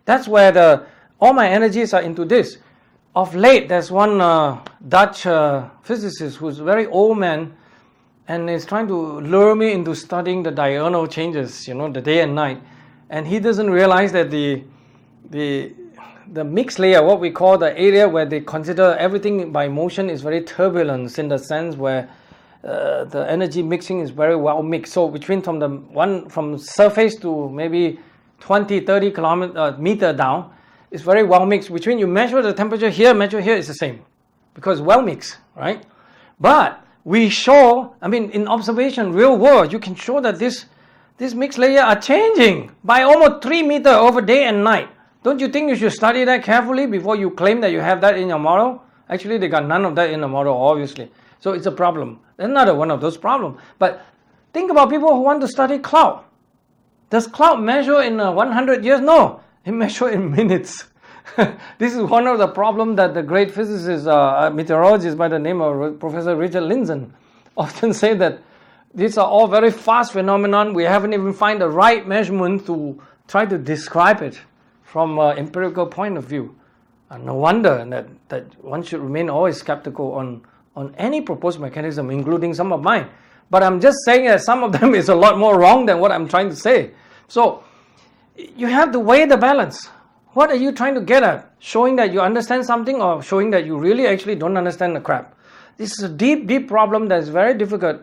That's where all my energies are into this. Of late, there's one Dutch physicist who's a very old man and is trying to lure me into studying the diurnal changes, the day and night. And he doesn't realize that the mixed layer, what we call the area where they consider everything by motion, is very turbulent in the sense where the energy mixing is very well mixed. So between from surface to maybe 20-30 meter down, it's very well mixed. Between you measure the temperature here, measure here, it's the same because well mixed, right? But we show, in observation, real world, you can show that this mixed layer are changing by almost 3 meters over day and night. Don't you think you should study that carefully before you claim that you have that in your model? Actually, they got none of that in the model, obviously. So it's a problem. Another one of those problems. But think about people who want to study cloud. Does cloud measure in 100 years? No, it measures in minutes. This is one of the problems that the great physicist, meteorologist by the name of Professor Richard Lindzen often say, that these are all very fast phenomenon. We haven't even found the right measurement to try to describe it from an empirical point of view. And no wonder that one should remain always skeptical on any proposed mechanism, including some of mine. But I'm just saying that some of them is a lot more wrong than what I'm trying to say. So you have to weigh the balance. What are you trying to get at? Showing that you understand something or showing that you really actually don't understand the crap? This is a deep, deep problem that is very difficult.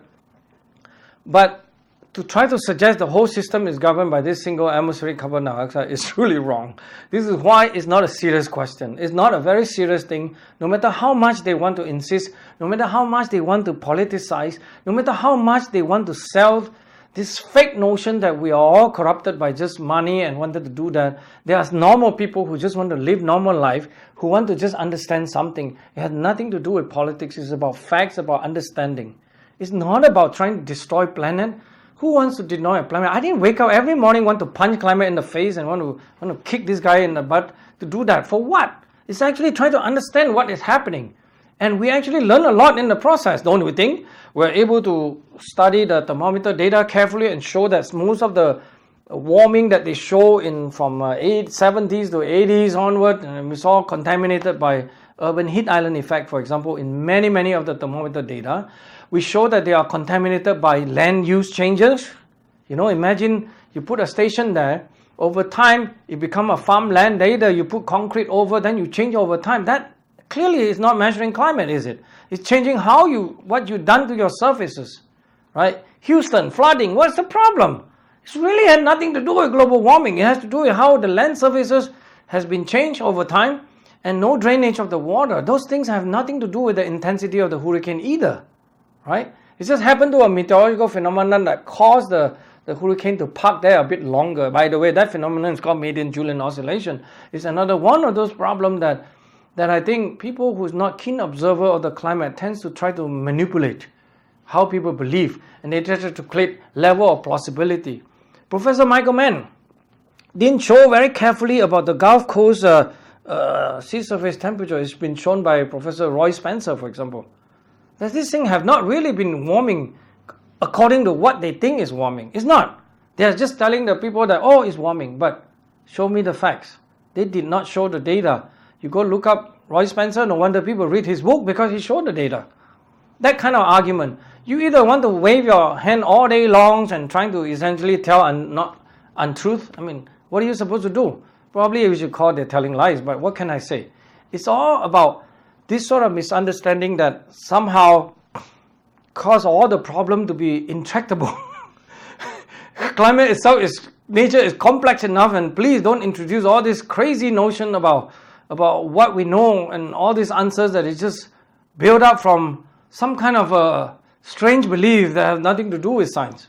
But to try to suggest the whole system is governed by this single atmospheric carbon dioxide is truly wrong. This is why it's not a serious question. It's not a very serious thing. No matter how much they want to insist, no matter how much they want to politicize, no matter how much they want to sell this fake notion that we are all corrupted by just money and wanted to do that. There are normal people who just want to live normal life, who want to just understand something. It has nothing to do with politics. It's about facts, about understanding. It's not about trying to destroy planet. Who wants to deny a planet? I didn't wake up every morning want to punch climate in the face and want to kick this guy in the butt to do that. For what? It's actually trying to understand what is happening. And we actually learn a lot in the process, don't we think? We're able to study the thermometer data carefully and show that most of the warming that they show from 70s to 80s onward, and we saw contaminated by urban heat island effect, for example, in many of the thermometer data. We show that they are contaminated by land use changes. Imagine you put a station there, over time it become a farmland, later you put concrete over, then you change over time. That clearly is not measuring climate, is it? It's changing what you've done to your surfaces, right? Houston, flooding, what's the problem? It's really had nothing to do with global warming. It has to do with how the land surfaces has been changed over time and no drainage of the water. Those things have nothing to do with the intensity of the hurricane either, right? It just happened to a meteorological phenomenon that caused the hurricane to park there a bit longer. By the way, that phenomenon is called median-Julian oscillation. It's another one of those problems that I think people who's not keen observer of the climate tends to try to manipulate how people believe, and they try to create level of plausibility. Professor Michael Mann didn't show very carefully about the Gulf Coast sea surface temperature. It's been shown by Professor Roy Spencer, for example, that this thing have not really been warming according to what they think is warming. It's not. They're just telling the people that, oh, it's warming, but show me the facts. They did not show the data. You go look up Roy Spencer, no wonder people read his book because he showed the data. That kind of argument. You either want to wave your hand all day long and trying to essentially tell not untruth. What are you supposed to do? Probably you should call it telling lies, but what can I say? It's all about this sort of misunderstanding that somehow cause all the problem to be intractable. Climate itself nature is complex enough, and please don't introduce all this crazy notion about what we know and all these answers that is just built up from some kind of a strange belief that have nothing to do with science.